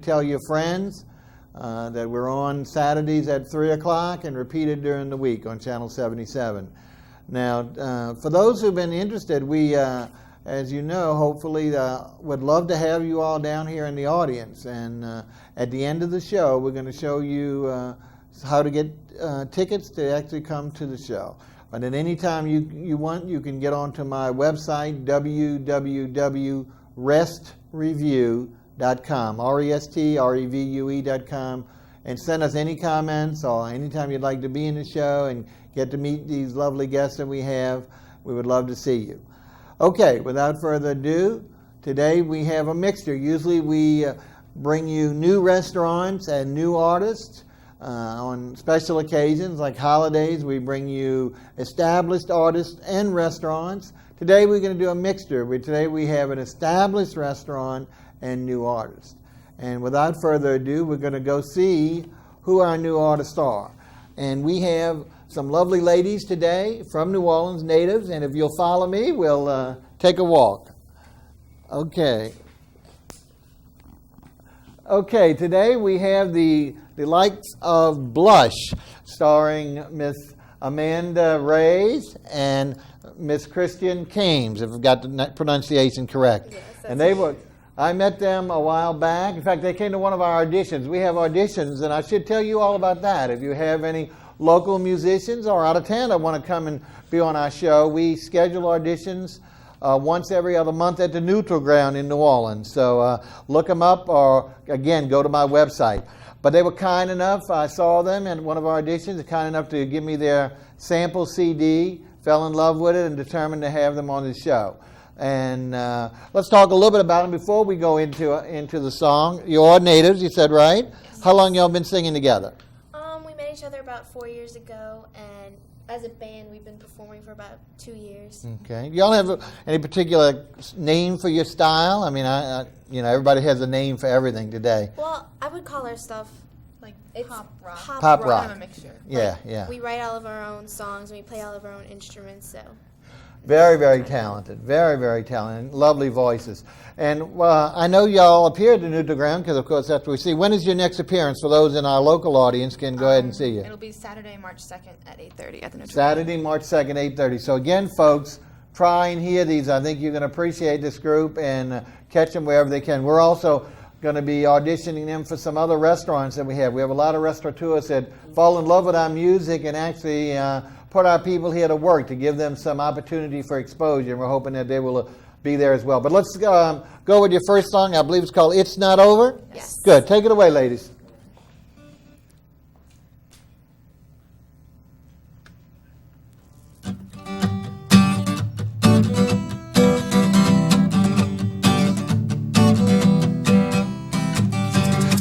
Tell your friends that we're on Saturdays at 3 o'clock and repeated during the week on Channel 77. Now, for those who've been interested, we, as you know, hopefully would love to have you all down here in the audience. And at the end of the show, we're going to show you how to get tickets to actually come to the show. And at any time you want, you can get onto my website, www.restrevue.com, restrevue.com, and send us any comments or anytime you'd like to be in the show and get to meet these lovely guests that we have. We would love to see you. Okay, without further ado, today we have a mixture. Usually we bring you new restaurants and new artists. On special occasions like holidays, we bring you established artists and restaurants. Today we're going to do a mixture. Today we have an established restaurant and new artists. And without further ado, we're going to go see who our new artists are. And we have some lovely ladies today from New Orleans, natives, and if you'll follow me, we'll take a walk. Okay. Okay, today we have the likes of Blush, starring Miss Amanda Reyes and Miss Christian Kames, if I've got the pronunciation correct. Yes, and they were, I met them a while back. In fact, they came to one of our auditions. We have auditions, and I should tell you all about that. If you have any local musicians or out of town that want to come and be on our show, we schedule auditions once every other month at the Neutral Ground in New Orleans. So look them up or, again, go to my website. But they were kind enough, I saw them at one of our auditions, kind enough to give me their sample CD, fell in love with it, and determined to have them on the show. And let's talk a little bit about them before we go into the song. You're all natives, you said, right? How long y'all been singing together? We met each other about 4 years ago, and as a band, we've been performing for about 2 years. Okay. Do y'all have any particular name for your style? I mean, you know, everybody has a name for everything today. Well, I would call our stuff Like it's pop rock. Pop rock. Kind of a mixture. Yeah, like, yeah. We write all of our own songs, and we play all of our own instruments, so. Very, very talented. Very, very talented. Lovely voices. And I know y'all appear at the Neutral Ground because, of course, that's what we see. When is your next appearance? For those in our local audience can go ahead and see you. It'll be Saturday, March 2nd at 8:30 at the Neutral Saturday, March 2nd, 8:30. So again, folks, try and hear these. I think you're going to appreciate this group and catch them wherever they can. We're also going to be auditioning them for some other restaurants that we have. We have a lot of restaurateurs that fall in love with our music and actually put our people here to work to give them some opportunity for exposure. And we're hoping that they will be there as well. But let's go with your first song. I believe it's called It's Not Over. Yes. Good. Take it away, ladies.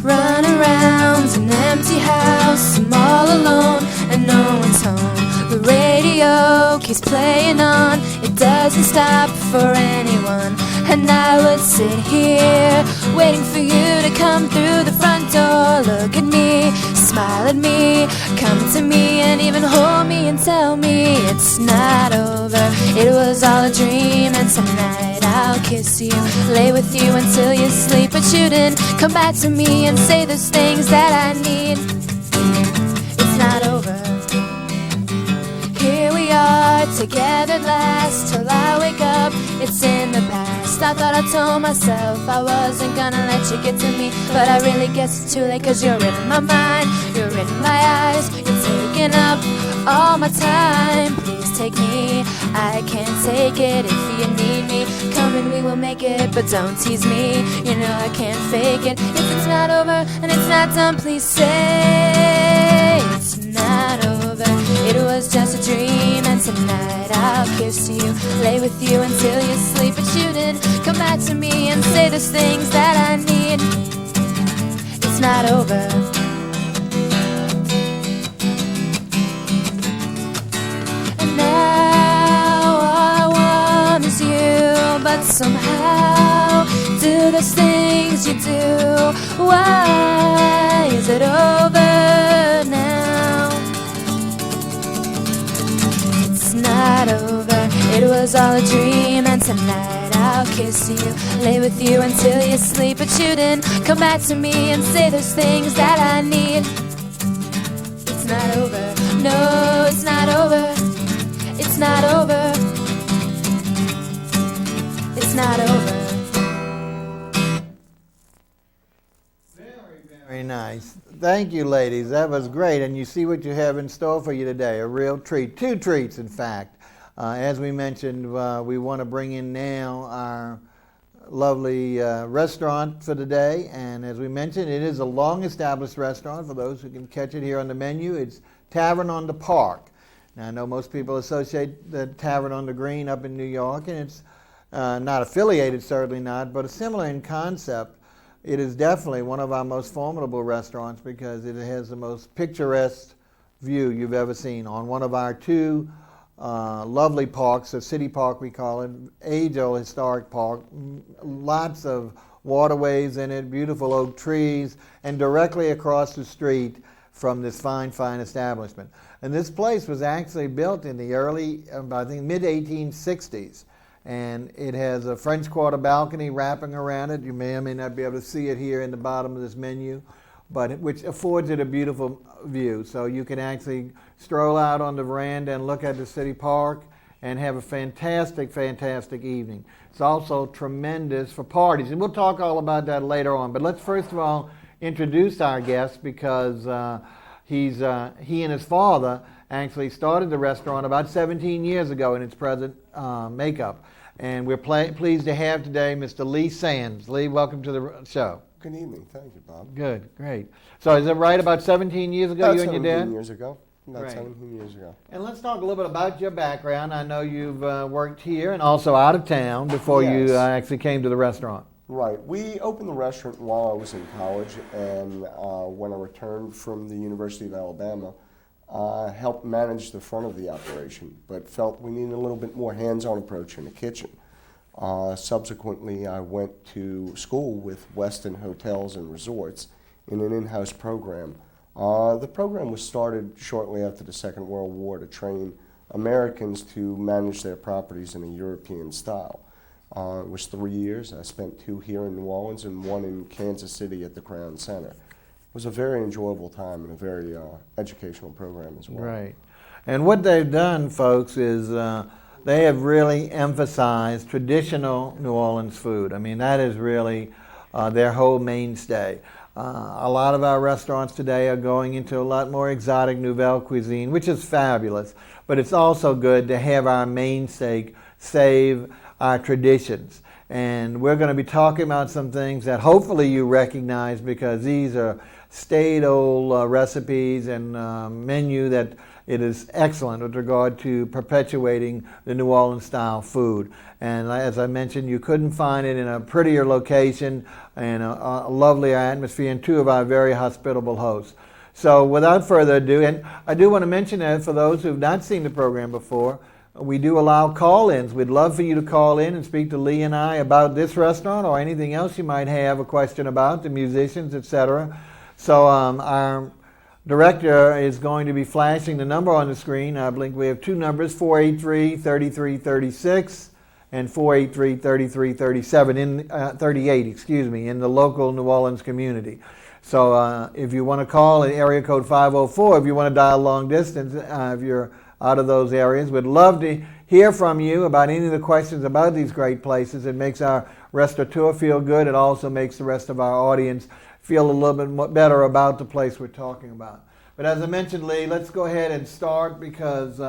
Run around an empty house, I'm all alone and no one's home. The radio keeps playing on, it doesn't stop for anyone. And I would sit here, waiting for you to come through the front door. Look at me, smile at me, come to me and even hold me and tell me it's not over. It was all a dream and tonight I'll kiss you, lay with you until you sleep. But you didn't come back to me and say those things that I need. It's not over. Here we are, together at last, till I wake up, it's in the past. I thought I told myself I wasn't gonna let you get to me, but I really guess it's too late, cause you're in my mind, you're in my eyes, you're taking up all my time. Please take me, I can't take it. If you need me, come and we will make it, but don't tease me, you know I can't fake it. If it's not over and it's not done, please say it's not over. It was just a dream and tonight I'll kiss you, lay with you until you sleep. But you didn't come back to me and say those things that I need. It's not over. And now all I want is you, but somehow do those things you do. Why is it over now? It's not over. It was all a dream and tonight I'll I'll kiss you, lay with you until you sleep. But you didn't come back to me and say there's things that I need. It's not over, no, it's not over. It's not over. It's not over. Very nice. Thank you, ladies. That was great. And you see what you have in store for you today, a real treat. 2 treats, in fact. As we mentioned, we want to bring in now our lovely restaurant for today. And as we mentioned, it is a long-established restaurant. For those who can catch it here on the menu, it's Tavern on the Park. Now, I know most people associate the Tavern on the Green up in New York, and it's not affiliated, certainly not, but similar in concept. It is definitely one of our most formidable restaurants because it has the most picturesque view you've ever seen on one of our 2 lovely parks, a city park we call it, age-old historic park, lots of waterways in it, beautiful oak trees, and directly across the street from this fine, fine establishment. And this place was actually built in the early, I think, mid-1860s. And it has a French Quarter balcony wrapping around it. You may or may not be able to see it here in the bottom of this menu, but which affords it a beautiful view. So you can actually stroll out on the veranda and look at the city park and have a fantastic, fantastic evening. It's also tremendous for parties. And we'll talk all about that later on. But let's first of all introduce our guest because he and his father actually started the restaurant about 17 years ago in its present makeup. And we're pleased to have today Mr. Lee Sands. Lee, welcome to the show. Good evening. Thank you, Bob. Good, great. So is it right, about 17 years ago, About you and your dad? 17 years ago. About Right. 17 years ago. And let's talk a little bit about your background. I know you've worked here and also out of town before you Yes. actually came to the restaurant. Right. We opened the restaurant while I was in college, and when I returned from the University of Alabama, helped manage the front of the operation, but felt we needed a little bit more hands-on approach in the kitchen. Subsequently, I went to school with Westin Hotels and Resorts in an in-house program. The program was started shortly after the Second World War to train Americans to manage their properties in a European style. It was 3 years. I spent 2 here in New Orleans and 1 in Kansas City at the Crown Center. It was a very enjoyable time and a very educational program as well. Right. And what they've done, folks, is they have really emphasized traditional New Orleans food. I mean, that is really their whole mainstay. A lot of our restaurants today are going into a lot more exotic nouvelle cuisine, which is fabulous. But it's also good to have our mainstay save our traditions. And we're going to be talking about some things that hopefully you recognize because these are staid-old recipes and menu that it is excellent with regard to perpetuating the New Orleans-style food. And as I mentioned, you couldn't find it in a prettier location and a lovelier atmosphere and 2 of our very hospitable hosts. So without further ado, and I do want to mention that for those who have not seen the program before, we do allow call-ins. We'd love for you to call in and speak to Lee and I about this restaurant or anything else you might have a question about, the musicians, etc. So our director is going to be flashing the number on the screen. I believe we have 2 numbers, 483-3336 and 483-3337 in 38, excuse me, in the local New Orleans community. So if you want to call at area code 504, if you want to dial long distance, if you're out of those areas, we'd love to hear from you about any of the questions about these great places. It makes our restaurateur feel good. It also makes the rest of our audience feel a little bit better about the place we're talking about. But as I mentioned, Lee, let's go ahead and start because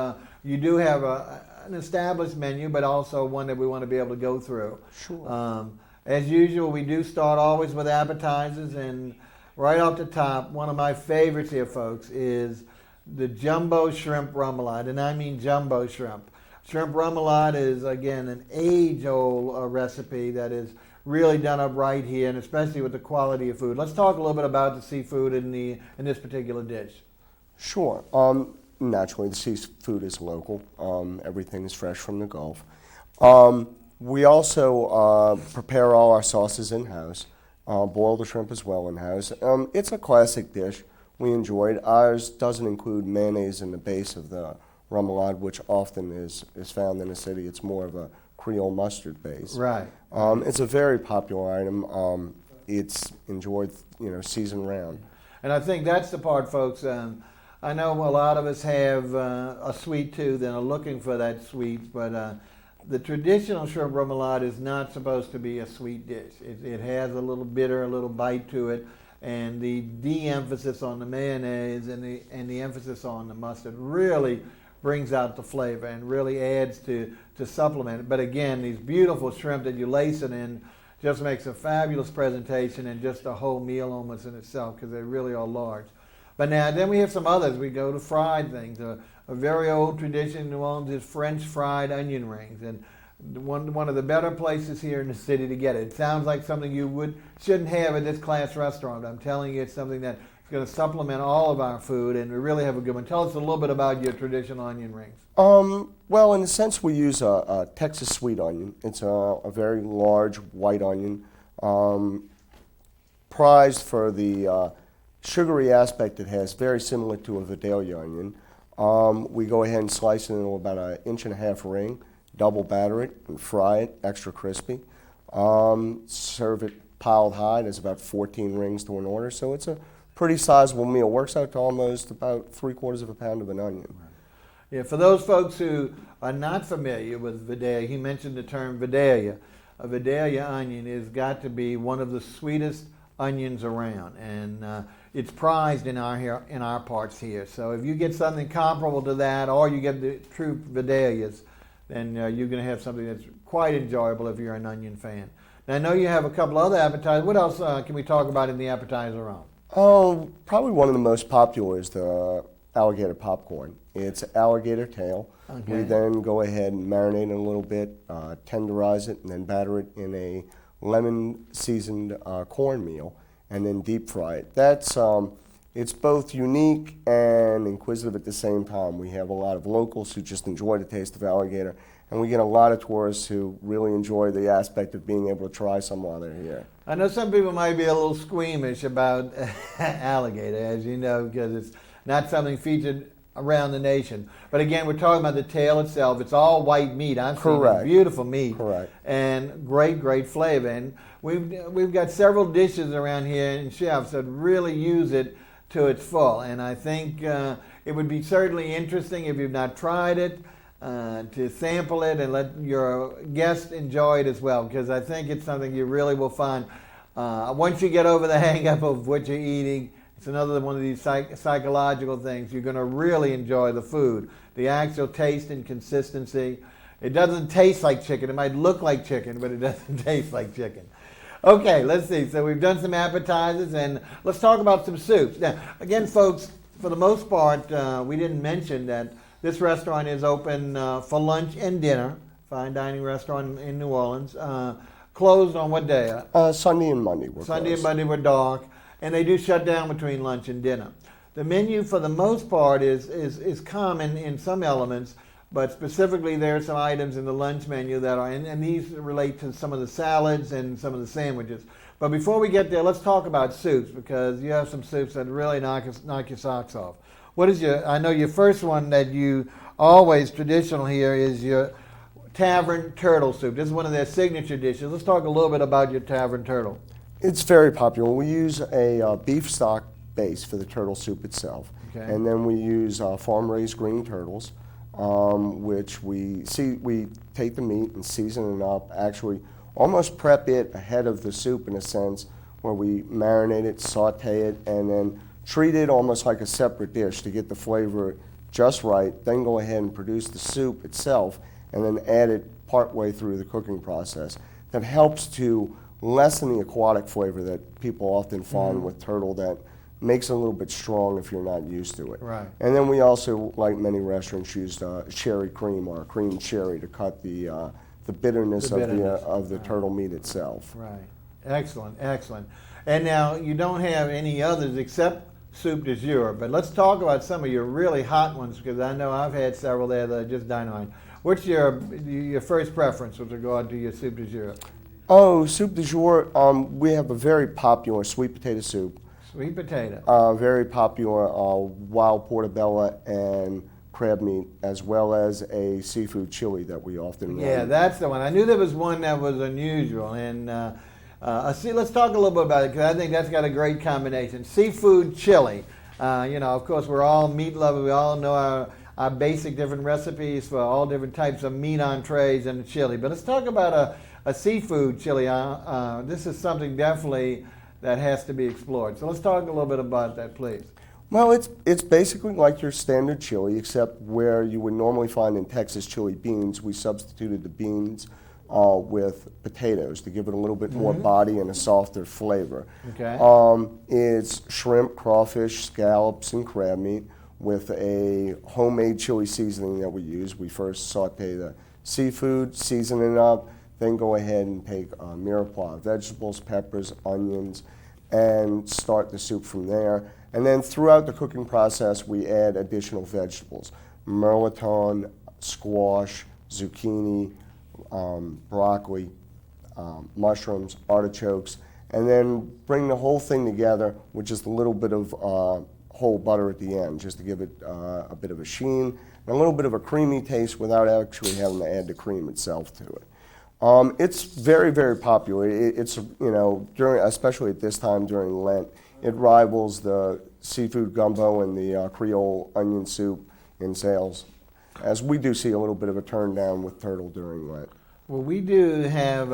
you do have an established menu, but also one that we want to be able to go through. Sure. As usual, we do start always with appetizers, and right off the top, one of my favorites here, folks, is the jumbo shrimp remoulade, and I mean jumbo shrimp. Shrimp remoulade is, again, an age-old recipe that is really done up right here, and especially with the quality of food. Let's talk a little bit about the seafood in this particular dish. Sure. Naturally, the seafood is local. Everything is fresh from the Gulf. We also prepare all our sauces in-house, boil the shrimp as well in-house. It's a classic dish. We enjoyed. Ours doesn't include mayonnaise in the base of the remoulade, which often is found in the city. It's more of a Creole mustard base. Right. It's a very popular item. It's enjoyed, season round. And I think that's the part, folks. I know a lot of us have a sweet tooth and are looking for that sweet, but the traditional shrimp remoulade is not supposed to be a sweet dish. It has a little bitter, a little bite to it, and the de-emphasis on the mayonnaise and the emphasis on the mustard really brings out the flavor and really adds to supplement it. But again, these beautiful shrimp that you lace it in just makes a fabulous presentation and just a whole meal almost in itself, because they really are large. But now, then we have some others. We go to fried things. A very old tradition in New Orleans is French fried onion rings, and one of the better places here in the city to get it. It sounds like something you shouldn't have at this class restaurant. I'm telling you, it's something that's going to supplement all of our food, and we really have a good one. Tell us a little bit about your traditional onion rings. Well, in a sense, we use a Texas sweet onion. It's a very large white onion, prized for the sugary aspect it has, very similar to a Vidalia onion. We go ahead and slice it into about 1.5 inch ring, double batter it, and fry it extra crispy. Serve it piled high. There's about 14 rings to an order, so it's a pretty sizable meal. Works out to almost about 3/4 pound of an onion. Yeah, for those folks who are not familiar with Vidalia, he mentioned the term Vidalia. A Vidalia onion has got to be one of the sweetest onions around, and it's prized in our parts here. So if you get something comparable to that, or you get the true Vidalias, then you're going to have something that's quite enjoyable if you're an onion fan. Now, I know you have a couple other appetizers. What else can we talk about in the appetizer realm? Probably one of the most popular is the alligator popcorn. It's alligator tail. Okay. We then go ahead and marinate it a little bit, tenderize it, and then batter it in a lemon-seasoned cornmeal, and then deep fry it. That's it's both unique and inquisitive at the same time. We have a lot of locals who just enjoy the taste of alligator, and we get a lot of tourists who really enjoy the aspect of being able to try some while they're here. I know some people might be a little squeamish about alligator, as you know, because it's not something featured around the nation. But again, we're talking about the tail itself. It's all white meat. I've seen it. Beautiful meat. Correct. And great flavor. And we've got several dishes around here and chefs that really use it to its full. And I think it would be certainly interesting, if you've not tried it, to sample it and let your guests enjoy it as well, because I think it's something you really will find. Once you get over the hang-up of what you're eating, it's another one of these psychological things. You're going to really enjoy the food. The actual taste and consistency. It doesn't taste like chicken. It might look like chicken, but it doesn't taste like chicken. Okay, let's see. So we've done some appetizers, and let's talk about some soups. Now, again, folks, for the most part, we didn't mention that this restaurant is open for lunch and dinner. Fine dining restaurant in New Orleans. Closed on what day? Sunday and Monday we're Sunday and closed. Monday were dark, and they do shut down between lunch and dinner. The menu, for the most part, is common in some elements, but specifically there are some items in the lunch menu that are, and these relate to some of the salads and some of the sandwiches. But before we get there, let's talk about soups, because you have some soups that really knock your socks off. What is I know your first one that you always traditional here is your Tavern turtle soup. This is one of their signature dishes. Let's talk a little bit about your Tavern turtle. It's very popular. We use a beef stock base for the turtle soup itself. Okay. And then we use farm-raised green turtles, which we take the meat and season it up, actually almost prep it ahead of the soup in a sense, where we marinate it, saute it, and then treat it almost like a separate dish to get the flavor just right, then go ahead and produce the soup itself, and then add it partway through the cooking process. That helps to lessen the aquatic flavor that people often find with turtle that makes it a little bit strong if you're not used to it. Right. And then we also, like many restaurants, use cherry cream or cream cherry to cut the bitterness, of the turtle meat itself. Right. Excellent. And now you don't have any others except soup du jour, but let's talk about some of your really hot ones, because I know I've had several there that are just dynamite. What's your first preference with regard to your soup du jour? Oh, soup du jour, we have a very popular sweet potato soup. Sweet potato. Very popular wild portobello and crab meat, as well as a seafood chili that we often run. Yeah, that's the one. I knew there was one that was unusual. And let's talk a little bit about it, because I think that's got a great combination. Seafood chili. Of course, we're all meat lovers. We all know our basic different recipes for all different types of meat entrees and chili. But let's talk about a seafood chili. This is something definitely that has to be explored. So let's talk a little bit about that, please. Well, it's basically like your standard chili, except where you would normally find in Texas chili beans, we substituted the beans with potatoes to give it a little bit more body and a softer flavor. Okay. It's shrimp, crawfish, scallops, and crab meat with a homemade chili seasoning that we use. We first saute the seafood, season it up, then go ahead and take mirepoix vegetables, peppers, onions, and start the soup from there. And then throughout the cooking process, we add additional vegetables: mirliton, squash, zucchini, broccoli, mushrooms, artichokes, and then bring the whole thing together with just a little bit of whole butter at the end, just to give it a bit of a sheen and a little bit of a creamy taste without actually having to add the cream itself to it. It's very, very popular. It's especially at this time during Lent, it rivals the seafood gumbo and the Creole onion soup in sales, as we do see a little bit of a turn down with turtle during Lent. Well, we do have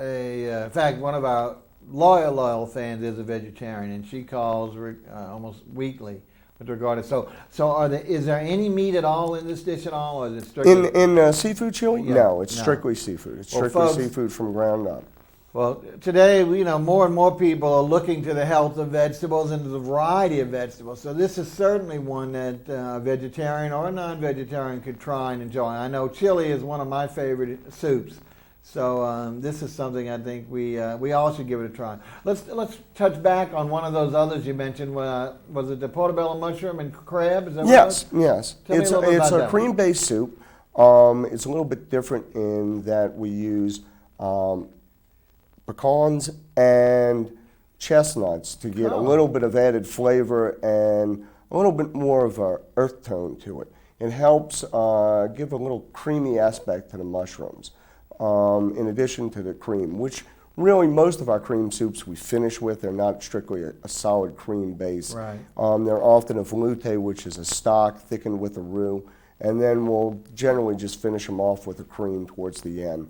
in fact, one of our loyal fans is a vegetarian, and she calls almost weekly with regard to. So is there any meat at all in this dish at all, or is it strictly in seafood chili? Yeah, No, it's no. strictly seafood. It's Well, strictly folks, seafood from ground up. Well, today, more and more people are looking to the health of vegetables and to the variety of vegetables. So this is certainly one that a vegetarian or a non-vegetarian could try and enjoy. I know chili is one of my favorite soups. So this is something I think we all should give it a try. Let's touch back on one of those others you mentioned. Was it the portobello mushroom and crab? Is that Yes, what it was? yes. Tell me a little bit It's about a that. cream-based soup. It's a little bit different in that we use pecans and chestnuts to get a little bit of added flavor and a little bit more of an earth tone to it. It helps give a little creamy aspect to the mushrooms, in addition to the cream, which really most of our cream soups we finish with. They're not strictly a solid cream base. Right. They're often a velouté, which is a stock thickened with a roux, and then we'll generally just finish them off with a cream towards the end.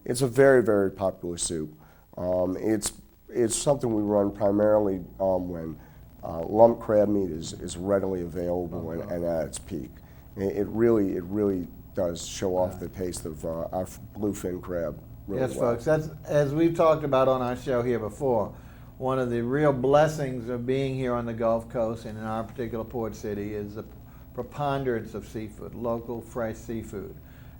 It's a very, very popular soup. It's something we run primarily when lump crab meat is readily available and at its peak. It really does show off the taste of our bluefin crab really Yes, well. folks. That's, as we've talked about on our show here before, one of the real blessings of being here on the Gulf Coast and in our particular port city is the preponderance of seafood, local, fresh seafood.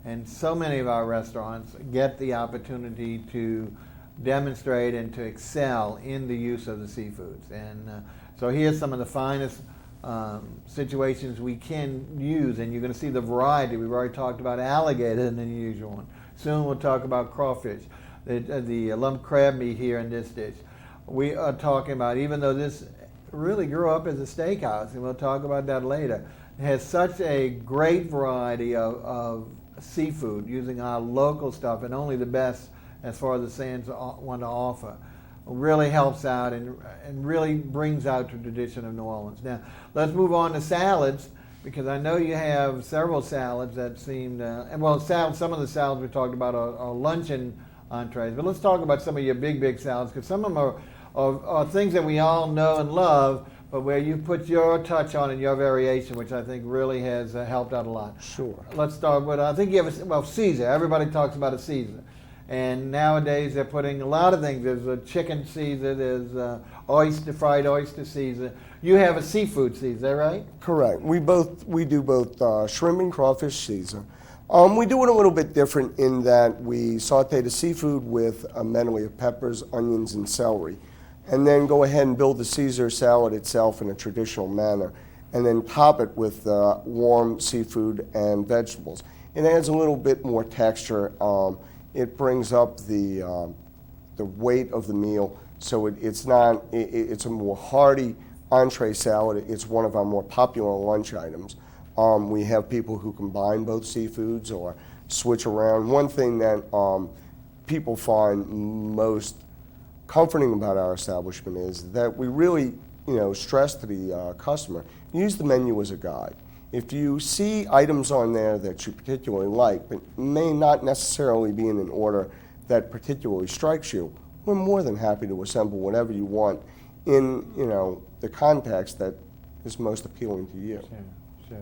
And so many of our restaurants get the opportunity to demonstrate and to excel in the use of the seafoods. And so here's some of the finest situations we can use, and you're going to see the variety. We've already talked about alligator, an unusual one. Soon we'll talk about crawfish, the lump crab meat here in this dish. We are talking about, even though this really grew up as a steakhouse, and we'll talk about that later, it has such a great variety of seafood using our local stuff, and only the best as far as the sands want to offer. Really helps out and really brings out the tradition of New Orleans. Now, let's move on to salads, because I know you have several salads that seem some of the salads we talked about are luncheon entrees, but let's talk about some of your big salads, because some of them are things that we all know and love, but where you put your touch on and your variation, which I think really has helped out a lot. Sure. Let's start with, I think you have Caesar. Everybody talks about a Caesar. And nowadays they're putting a lot of things. There's a chicken Caesar, there's fried oyster Caesar. You have a seafood Caesar, is that right? Correct. We do both shrimp and crawfish Caesar. We do it a little bit different in that we saute the seafood with a medley of peppers, onions, and celery, and then go ahead and build the Caesar salad itself in a traditional manner, and then top it with warm seafood and vegetables. It adds a little bit more texture. It brings up the weight of the meal, so it's a more hearty entree salad. It's one of our more popular lunch items. We have people who combine both seafoods or switch around. One thing that people find most comforting about our establishment is that we really, stress to the customer, use the menu as a guide. If you see items on there that you particularly like, but may not necessarily be in an order that particularly strikes you, we're more than happy to assemble whatever you want in, the context that is most appealing to you. Sure.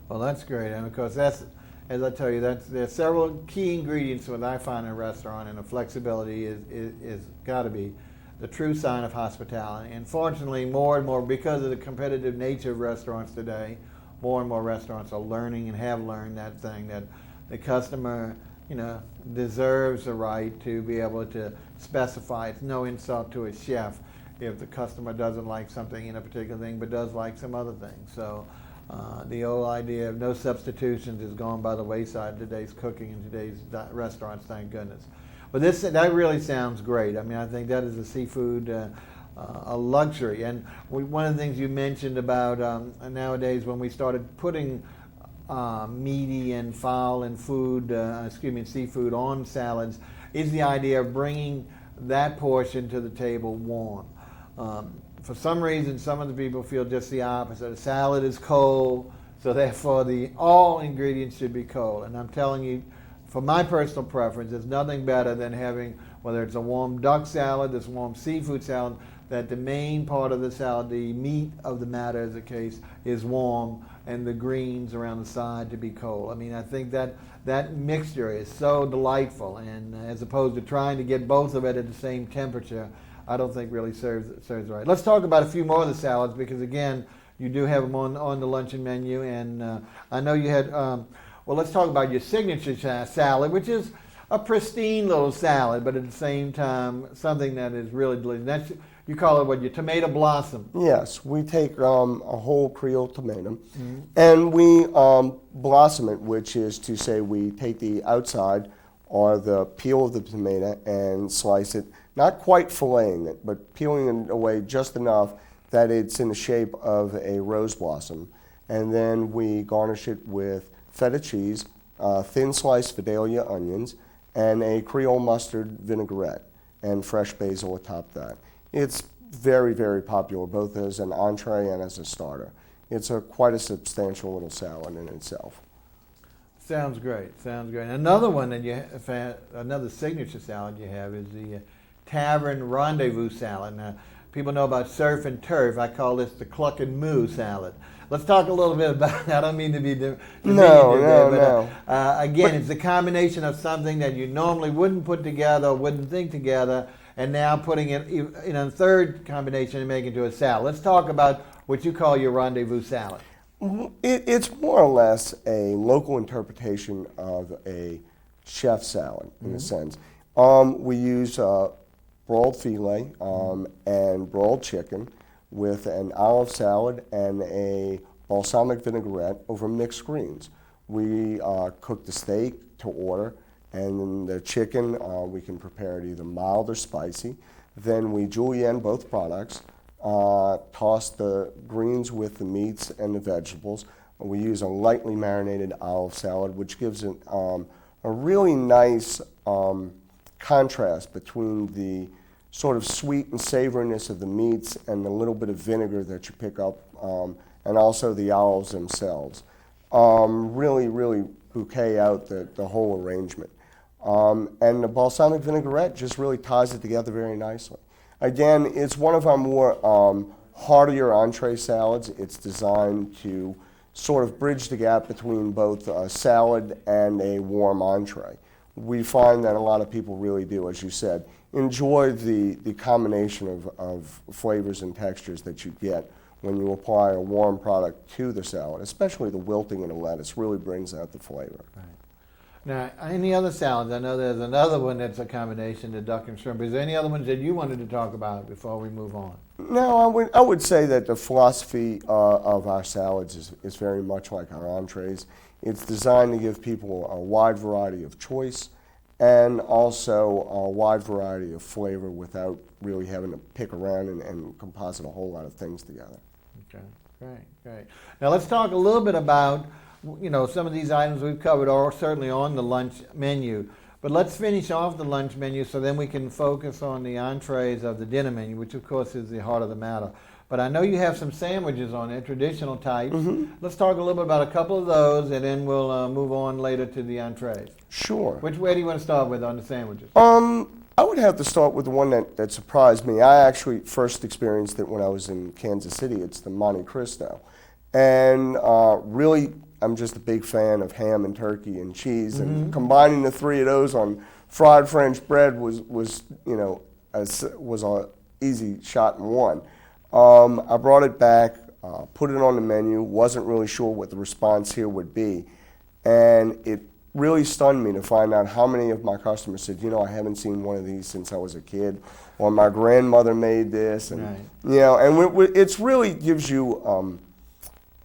Well, that's great, and of course, that's, as I tell you, there's several key ingredients that I find in a restaurant, and the flexibility is got to be the true sign of hospitality. And fortunately, more and more, because of the competitive nature of restaurants today, more and more restaurants are learning and have learned that thing, that the customer, deserves the right to be able to specify. It's no insult to a chef if the customer doesn't like something in a particular thing, but does like some other things. So the old idea of no substitutions is gone by the wayside in today's cooking and today's restaurants, thank goodness. But that really sounds great. I mean, I think that is a seafood a luxury. And one of the things you mentioned about nowadays when we started putting meaty and fowl and seafood on salads is the idea of bringing that portion to the table warm. For some reason, some of the people feel just the opposite. A salad is cold, so therefore all ingredients should be cold. And I'm telling you, for my personal preference, there's nothing better than having, whether it's a warm duck salad, this warm seafood salad, that the main part of the salad, the meat of the matter as a case, is warm, and the greens around the side to be cold. I mean, I think that mixture is so delightful, and as opposed to trying to get both of it at the same temperature, I don't think really serves right. Let's talk about a few more of the salads, because again, you do have them on the luncheon menu, and I know you had, well, let's talk about your signature salad, which is a pristine little salad, but at the same time, something that is really delicious. You call it your tomato blossom. Yes, we take a whole Creole tomato, and we blossom it, which is to say we take the outside or the peel of the tomato and slice it, not quite filleting it, but peeling it away just enough that it's in the shape of a rose blossom. And then we garnish it with feta cheese, thin sliced Vidalia onions, and a Creole mustard vinaigrette, and fresh basil atop that. It's very, very popular, both as an entree and as a starter. It's quite a substantial little salad in itself. Sounds great. Another one that another signature salad you have is the Tavern Rendezvous salad. Now, people know about surf and turf. I call this the cluck and moo salad. Let's talk a little bit about that. I don't mean to be No. Again, it's a combination of something that you normally wouldn't put together, wouldn't think together, and now putting it in a third combination and making it into a salad. Let's talk about what you call your rendezvous salad. It's more or less a local interpretation of a chef salad, in a sense. We use broiled filet and broiled chicken with an olive salad and a balsamic vinaigrette over mixed greens. We cook the steak to order, and then the chicken we can prepare it either mild or spicy. Then we julienne both products, toss the greens with the meats and the vegetables. We use a lightly marinated olive salad, which gives it a really nice contrast between the sort of sweet and savoriness of the meats and the little bit of vinegar that you pick up, and also the olives themselves. Really bouquet out the whole arrangement. And the balsamic vinaigrette just really ties it together very nicely. Again, it's one of our more heartier entree salads. It's designed to sort of bridge the gap between both a salad and a warm entree. We find that a lot of people really do, as you said, enjoy the combination of flavors and textures that you get when you apply a warm product to the salad, especially the wilting of the lettuce really brings out the flavor. Right. Now, any other salads? I know there's another one that's a combination of duck and shrimp. Is there any other ones that you wanted to talk about before we move on? No, I would say that the philosophy of our salads is very much like our entrees. It's designed to give people a wide variety of choice and also a wide variety of flavor without really having to pick around and composite a whole lot of things together. Okay, great. Now let's talk a little bit about, some of these items we've covered are certainly on the lunch menu. But let's finish off the lunch menu so then we can focus on the entrees of the dinner menu, which of course is the heart of the matter. But I know you have some sandwiches on there, traditional types. Mm-hmm. Let's talk a little bit about a couple of those, and then we'll move on later to the entrees. Sure. Which way do you want to start with on the sandwiches? I would have to start with the one that surprised me. I actually first experienced it when I was in Kansas City. It's the Monte Cristo. And really, I'm just a big fan of ham and turkey and cheese. And combining the three of those on fried French bread was an easy shot in one. I brought it back, put it on the menu, wasn't really sure what the response here would be. And it really stunned me to find out how many of my customers said, I haven't seen one of these since I was a kid, or my grandmother made this. And, right. It's really gives you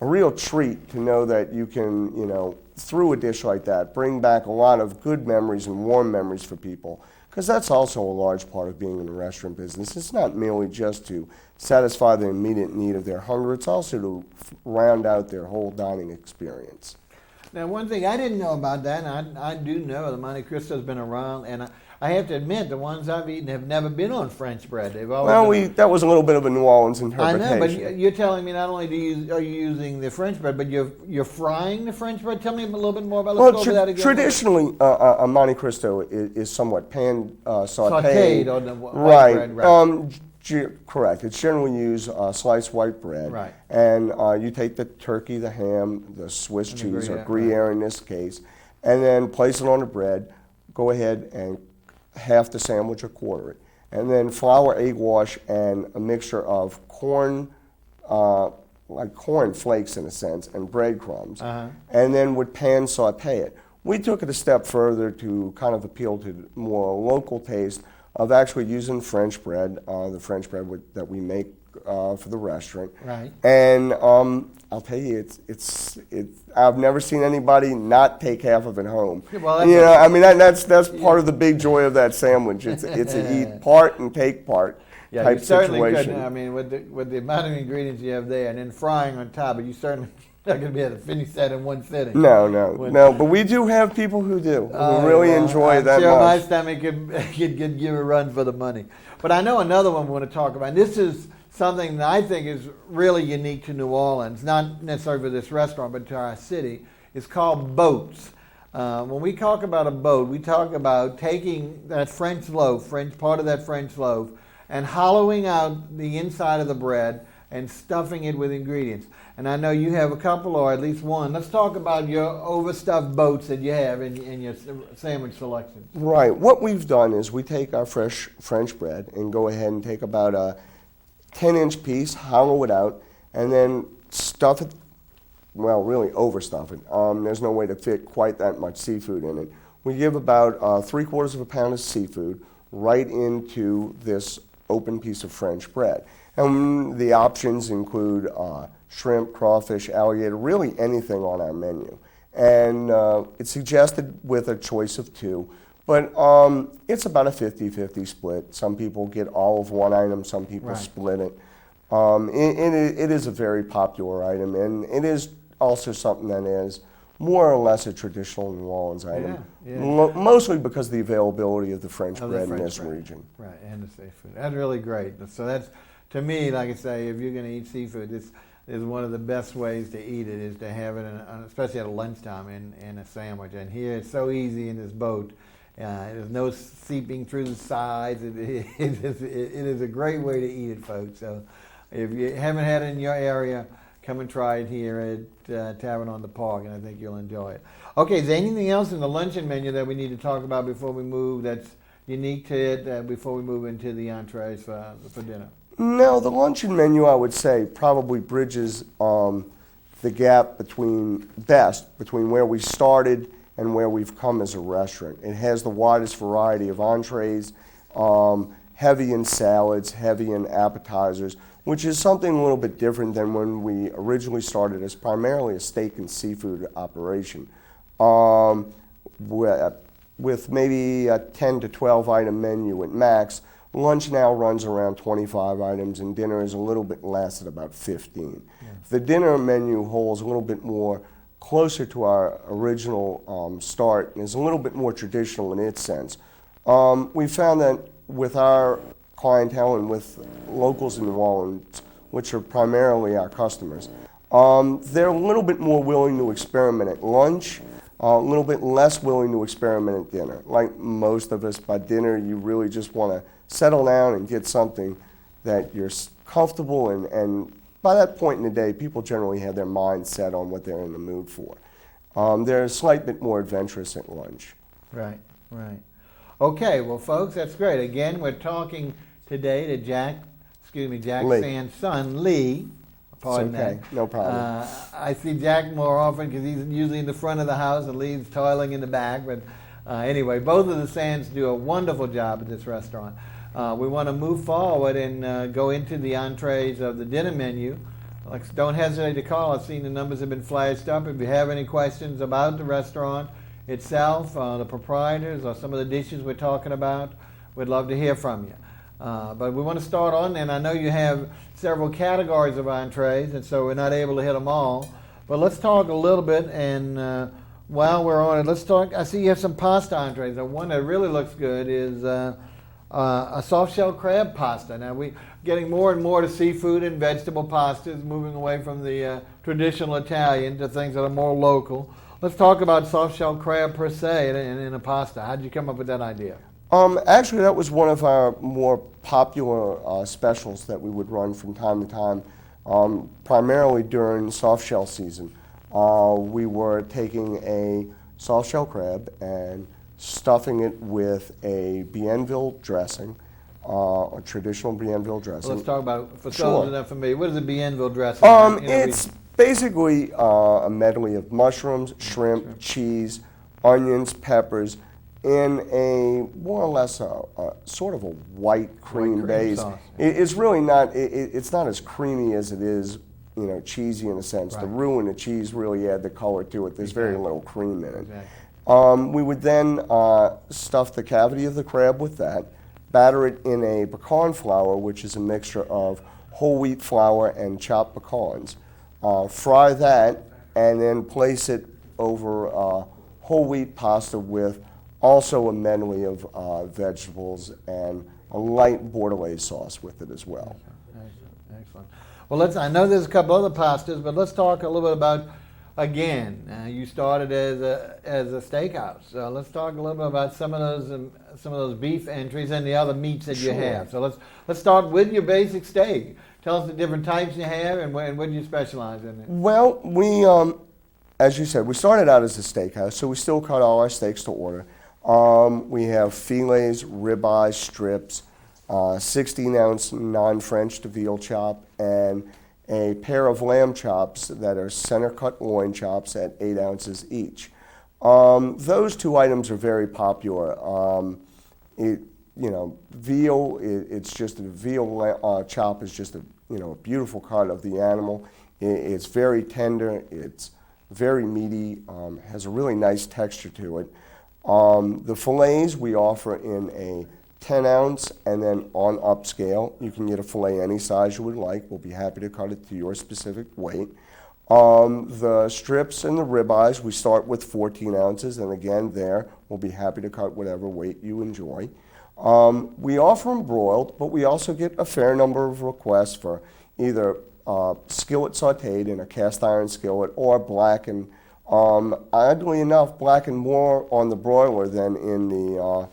a real treat to know that you can, through a dish like that, bring back a lot of good memories and warm memories for people. Because that's also a large part of being in the restaurant business. It's not merely just to satisfy the immediate need of their hunger, it's also to round out their whole dining experience. Now, one thing I didn't know about that, and I do know the Monte Cristo's been around, and I have to admit, the ones I've eaten have never been on French bread. They've always that was a little bit of a New Orleans interpretation. I know, but you're telling me not only are you using the French bread, but you're frying the French bread? Tell me a little bit more about. Let's go over that again. Traditionally, a Monte Cristo is somewhat pan sautéed on the white bread, right? Correct. It's generally used sliced white bread. Right. And you take the turkey, the ham, the Swiss cheese, or Gruyere in this case, and then place it on the bread. Go ahead and half the sandwich or quarter it. And then flour, egg wash, and a mixture of corn, like corn flakes in a sense, and breadcrumbs. And then would pan saute it. We took it a step further to kind of appeal to more local taste of actually using French bread, the French bread that we make for the restaurant. Right. And I'll tell you, it's I've never seen anybody not take half of it home. Well, that's part of the big joy of that sandwich. It's an eat part and take part type you certainly situation. Could. I mean, with the amount of ingredients you have there, and then frying on top, but you certainly not going to be able to finish that in one sitting. No. But we do have people who do. Who really enjoy I'm that sure much. My stomach could give a run for the money. But I know another one we want to talk about. And this is something that I think is really unique to New Orleans, not necessarily for this restaurant, but to our city. It's called boats. When we talk about a boat, we talk about taking that French part of that French loaf, and hollowing out the inside of the bread and stuffing it with ingredients. And I know you have a couple, or at least one. Let's talk about your overstuffed boats that you have in your sandwich selection. Right. What we've done is we take our fresh French bread and go ahead and take about a 10-inch piece, hollow it out, and then stuff it, well, really overstuff it. There's no way to fit quite that much seafood in it. We give about 3/4 of a pound of seafood right into this open piece of French bread. And the options include shrimp, crawfish, alligator, really anything on our menu. And it's suggested with a choice of two, but it's about a 50-50 split. Some people get all of one item, some people split it. It is a very popular item, and it is also something that is more or less a traditional New Orleans item, mostly because of the availability of the French bread in this region. Right, and the seafood. That's really great. So that's, to me, like I say, if you're going to eat seafood, this is one of the best ways to eat it, is to have it, especially at a lunchtime, in a sandwich. And here it's so easy in this boat. There's no seeping through the sides. It is a great way to eat it, folks. So if you haven't had it in your area, come and try it here at Tavern on the Park, and I think you'll enjoy it. Okay, is there anything else in the luncheon menu that we need to talk about before we move that's unique to it, before we move into the entrees for dinner? No, the luncheon menu, I would say, probably bridges the gap between where we started and where we've come as a restaurant. It has the widest variety of entrees, heavy in salads, heavy in appetizers, which is something a little bit different than when we originally started as primarily a steak and seafood operation, with maybe a 10 to 12 item menu at max. Lunch now runs around 25 items, and dinner is a little bit less at about 15. The dinner menu holds a little bit more closer to our original start and is a little bit more traditional in its sense. We found that with our clientele and with locals in New Orleans, which are primarily our customers, they're a little bit more willing to experiment at lunch, a little bit less willing to experiment at dinner. Like most of us, by dinner you really just want to settle down and get something that you're comfortable in, and by that point in the day, people generally have their mind set on what they're in the mood for. They're a slight bit more adventurous at lunch. Right, right. Okay, well, folks, that's great. Again, we're talking today to Jack Lee. Sand's son, Lee. Pardon okay, that. no problem. I see Jack more often because he's usually in the front of the house and Lee's toiling in the back. But anyway, both of the Sands do a wonderful job at this restaurant. We want to move forward and go into the entrees of the dinner menu. Don't hesitate to call. I've seen the numbers have been flashed up. If you have any questions about the restaurant itself, the proprietors, or some of the dishes we're talking about, we'd love to hear from you. But we want to start on, and I know you have several categories of entrees, and so we're not able to hit them all. But let's talk a little bit, and while we're on it, let's talk. I see you have some pasta entrees. The one that really looks good is a soft-shell crab pasta. Now, we're getting more and more to seafood and vegetable pastas, moving away from the traditional Italian to things that are more local. Let's talk about soft-shell crab per se in a pasta. How did you come up with that idea? Actually, that was one of our more popular specials that we would run from time to time, primarily during soft shell season. We were taking a soft shell crab and stuffing it with a Bienville dressing, a traditional Bienville dressing. Well, let's talk about, for Sure. those that are familiar, what is a Bienville dressing? You know, It's basically a medley of mushrooms, shrimp, cheese, onions, peppers, in a more or less a sort of a white cream base. sauce, It's really not. It's not as creamy as it is, cheesy in a sense. The Right. roux and the cheese really add the color to it. There's very little cream in it. Exactly. We would then stuff the cavity of the crab with that, batter it in a pecan flour, which is a mixture of whole wheat flour and chopped pecans. Fry that, and then place it over whole wheat pasta with also a medley of vegetables and a light bordelaise sauce with it as well. Excellent. Well, I know there's a couple other pastas, but let's talk a little bit about, again, you started as a steakhouse. So let's talk a little bit about some of those beef entries and the other meats that you Sure. have. So let's start with your basic steak. Tell us the different types you have and what do you specialize in? Well, we, as you said, we started out as a steakhouse, so we still cut all our steaks to order. We have filets, ribeyes, strips, 16-ounce non-Frenched veal chop, and a pair of lamb chops that are center-cut loin chops at 8 ounces each. Those two items are very popular. Veal, it's just a veal chop is just a beautiful cut of the animal. It's very tender. It's very meaty. Has a really nice texture to it. The fillets we offer in a 10-ounce and then on upscale. You can get a fillet any size you would like. We'll be happy to cut it to your specific weight. The strips and the ribeyes, we start with 14 ounces, and again there, we'll be happy to cut whatever weight you enjoy. We offer them broiled, but we also get a fair number of requests for either skillet sauteed in a cast iron skillet or blackened. Oddly enough, blackened more on the broiler than in the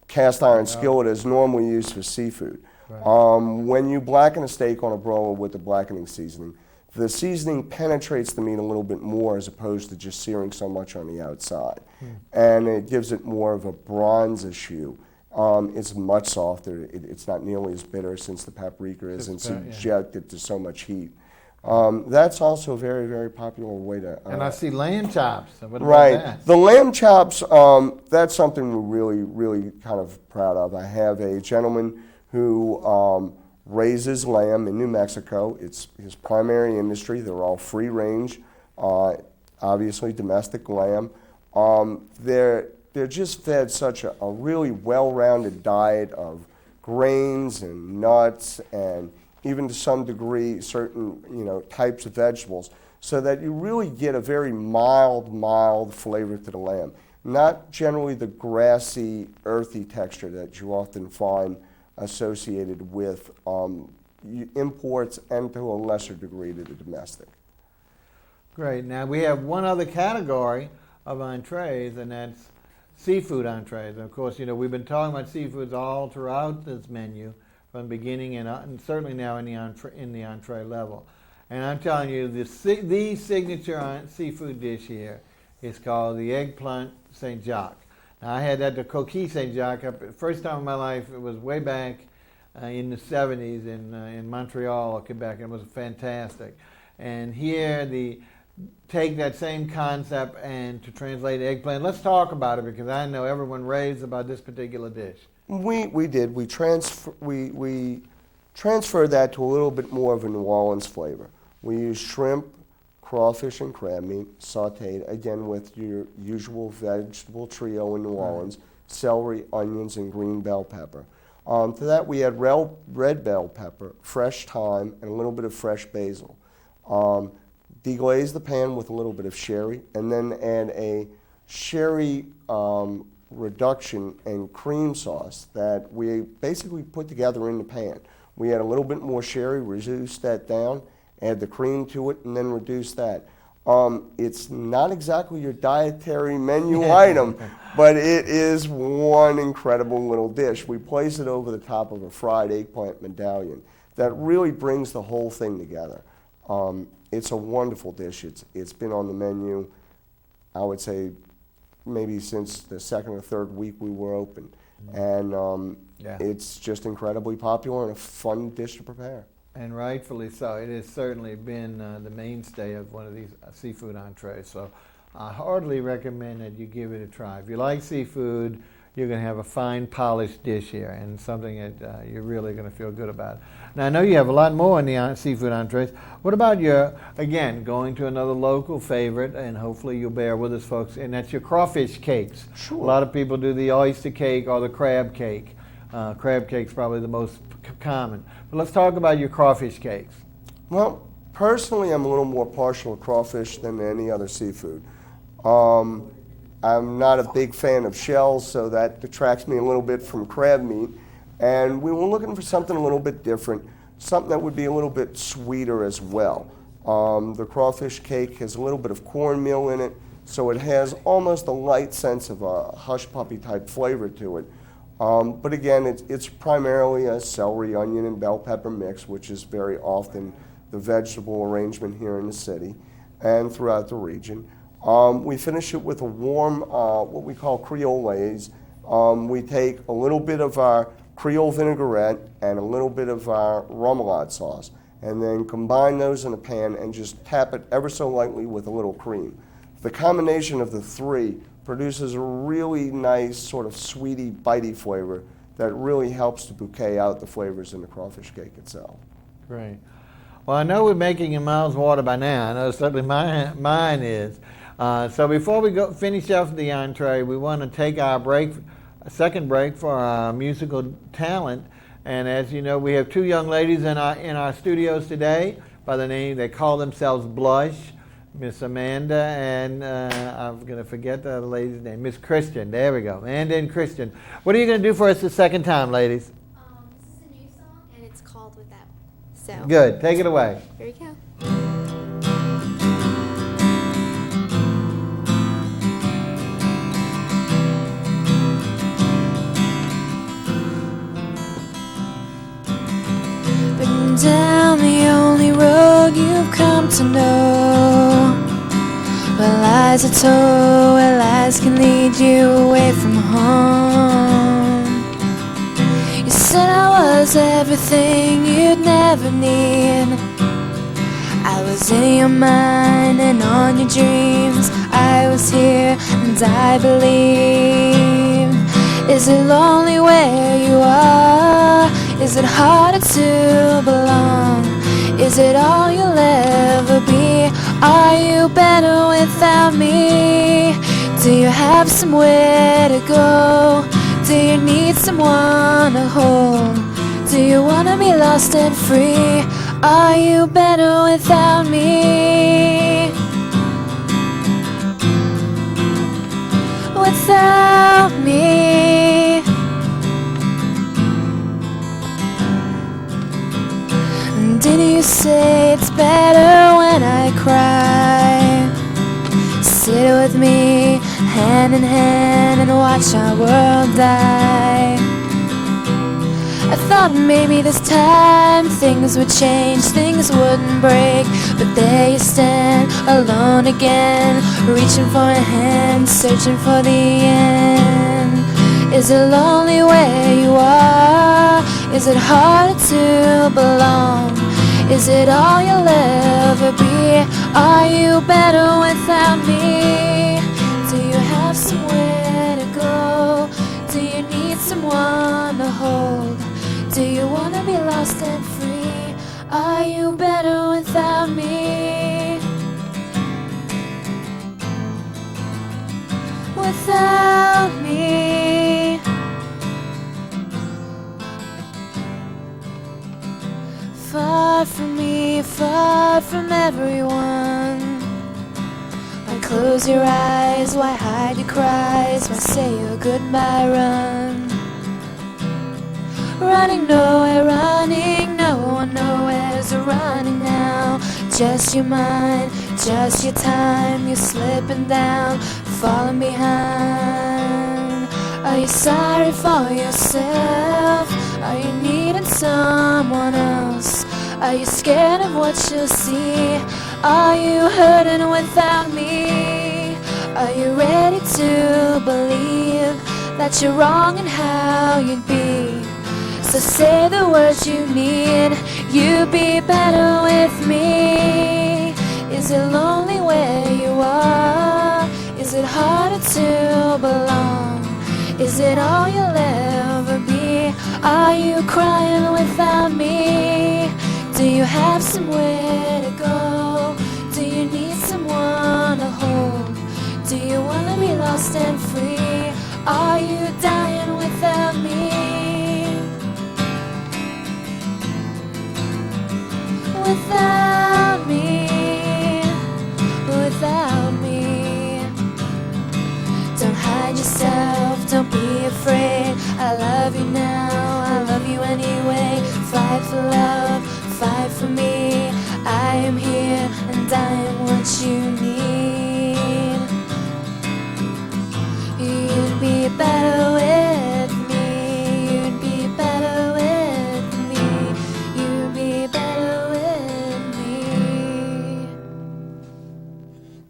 cast iron skillet is normally used for seafood. Right. When you blacken a steak on a broiler with the blackening seasoning, the seasoning penetrates the meat a little bit more as opposed to just searing so much on the outside. And it gives it more of a bronze hue. It's much softer. It's not nearly as bitter since the paprika isn't subjected to so much heat. That's also a very, very popular way to... and I see lamb chops. What about right. that? The lamb chops, that's something we're really, really kind of proud of. I have a gentleman who raises lamb in New Mexico. It's his primary industry. They're all free range, obviously domestic lamb. They're just fed such a really well-rounded diet of grains and nuts and even to some degree certain types of vegetables, so that you really get a very mild flavor to the lamb. Not generally the grassy, earthy texture that you often find associated with imports and to a lesser degree to the domestic. Great. Now we have one other category of entrees, and that's seafood entrees. And of course, we've been talking about seafoods all throughout this menu, from the beginning and certainly now in the entree level. And I'm telling you, the signature seafood dish here is called the eggplant Saint Jacques. Now I had that, the coquille Saint Jacques, first time in my life. It was way back in the 70s in Montreal, Quebec. It was fantastic. And here, take that same concept and to translate eggplant. Let's talk about it, because I know everyone raves about this particular dish. We did. We transferred that to a little bit more of a New Orleans flavor. We used shrimp, crawfish, and crab meat, sautéed, again with your usual vegetable trio in New Orleans, celery, onions, and green bell pepper. To that we add red bell pepper, fresh thyme, and a little bit of fresh basil. Deglaze the pan with a little bit of sherry, and then add a sherry reduction and cream sauce that we basically put together in the pan. We add a little bit more sherry, reduce that down, add the cream to it, and then reduce that. It's not exactly your dietary menu item, but it is one incredible little dish. We place it over the top of a fried eggplant medallion that really brings the whole thing together. It's a wonderful dish. It's been on the menu, I would say, maybe since the second or third week we were open. And it's just incredibly popular and a fun dish to prepare. And rightfully so. It has certainly been the mainstay of one of these seafood entrees. So I heartily recommend that you give it a try. If you like seafood, you're going to have a fine, polished dish here, and something that you're really going to feel good about. Now, I know you have a lot more in the seafood entrees. What about again, going to another local favorite, and hopefully you'll bear with us, folks, and that's your crawfish cakes. Sure. A lot of people do the oyster cake or the crab cake. Crab cake's probably the most common. But let's talk about your crawfish cakes. Well, personally, I'm a little more partial to crawfish than any other seafood. I'm not a big fan of shells, so that detracts me a little bit from crab meat. And we were looking for something a little bit different, something that would be a little bit sweeter as well. The crawfish cake has a little bit of cornmeal in it, so it has almost a light sense of a hush puppy type flavor to it. But again, it's primarily a celery, onion, and bell pepper mix, which is very often the vegetable arrangement here in the city and throughout the region. We finish it with a warm, what we call Creolaise. We take a little bit of our Creole vinaigrette and a little bit of our remoulade sauce, and then combine those in a pan and just tap it ever so lightly with a little cream. The combination of the three produces a really nice sort of sweety, bitey flavor that really helps to bouquet out the flavors in the crawfish cake itself. Great. Well, I know we're making your mouths water by now. I know certainly mine is. So before we finish off the entree, we want to take our second break for our musical talent. And as you know, we have two young ladies in our studios today by the name, they call themselves Blush, Miss Amanda and I'm going to forget the other lady's name, Miss Christian. There we go, Amanda and Christian. What are you going to do for us the second time, ladies? This is a new song, and it's called Without. So Good, take it away. here we go. Been down the only road you've come to know, where lies are told, where lies can lead you away from home. You said I was everything you'd never need. I was in your mind and on your dreams. I was here and I believe. Is it lonely where you are? Is it harder to belong? Is it all you'll ever be? Are you better without me? Do you have somewhere to go? Do you need someone to hold? Do you wanna be lost and free? Are you better without me? Without me. Didn't you say it's better when I cry? Sit with me, hand in hand, and watch our world die. I thought maybe this time things would change, things wouldn't break, but there you stand, alone again, reaching for a hand, searching for the end. Is it lonely where you are? Is it hard to belong? Is it all you'll ever be? Are you better without me? Do you have somewhere to go? Do you need someone to hold? Do you wanna be lost and free? Are you better without me? Without me. Far from me, far from everyone. Why close your eyes? Why hide your cries? Why say your goodbye? Run. Running nowhere, running no one nowhere's running now. Just your mind, just your time. You're slipping down, falling behind. Are you sorry for yourself? Are you needing someone else? Are you scared of what you'll see? Are you hurting without me? Are you ready to believe that you're wrong in how you'd be? So say the words you need. You'd be better with me. Is it lonely where you are? Is it harder to belong? Is it all you'll ever be? Are you crying without me? Do you have somewhere to go? Do you need someone to hold? Do you wanna be lost and free? Are you dying without me? Without me, without me. Don't hide yourself, don't be afraid. I love you now, I love you anyway. Fight for love, fight for me. I am here and I am what you need. You'd be better with me. You'd be better with me. You'd be better with me.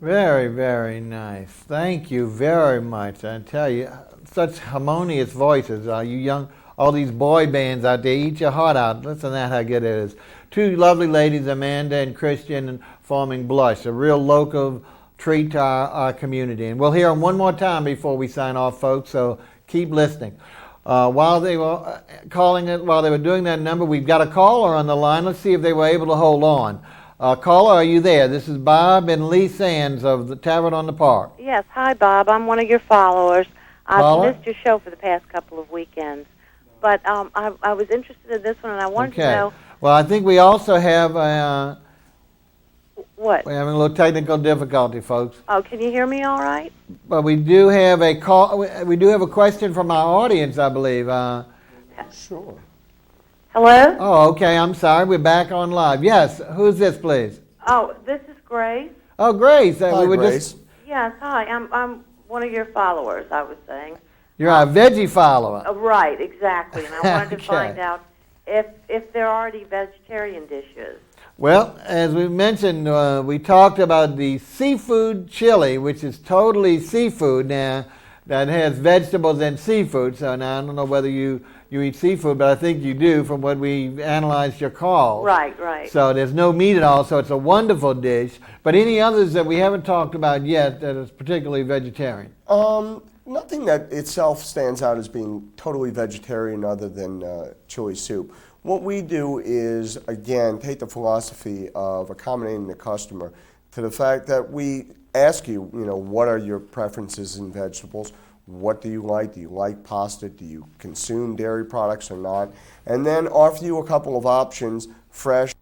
Very, very nice. Thank you very much. I tell you, such harmonious voices. You young, all these boy bands out there, eat your heart out. Listen to that, how good it is. Two lovely ladies, Amanda and Christian, forming Blush, a real local treat to our community. And we'll hear them one more time before we sign off, folks, so keep listening. While they were calling it, while they were doing that number, we've got a caller on the line. Let's see if they were able to hold on. Caller, are you there? This is Bob and Lee Sands of the Tavern on the Park. Yes, hi, Bob. I'm one of your followers. Caller? I've missed your show for the past couple of weekends. But I was interested in this one, and I wanted to know... Well, I think we also have... what? We're having a little technical difficulty, folks. Oh, can you hear me all right? But we do have a call. We do have a question from our audience, I believe. Sure. Hello? Oh, okay. I'm sorry. We're back on live. Yes. Who's this, please? Oh, this is Grace. Oh, Grace. Hi, we were Grace. Yes, hi. I'm one of your followers, I was saying. You're our veggie follower. Right, exactly. And I wanted to Okay. find out if there are any vegetarian dishes. Well, as we mentioned, we talked about the seafood chili, which is totally seafood now, that has vegetables and seafood. So now I don't know whether you eat seafood, but I think you do from what we analyzed your call. Right, right. So there's no meat at all, so it's a wonderful dish. But any others that we haven't talked about yet that is particularly vegetarian? Nothing that itself stands out as being totally vegetarian other than chili soup. What we do is, again, take the philosophy of accommodating the customer to the fact that we ask you, what are your preferences in vegetables? what do you like? Do you like pasta? Do you consume dairy products or not? And then offer you a couple of options, fresh,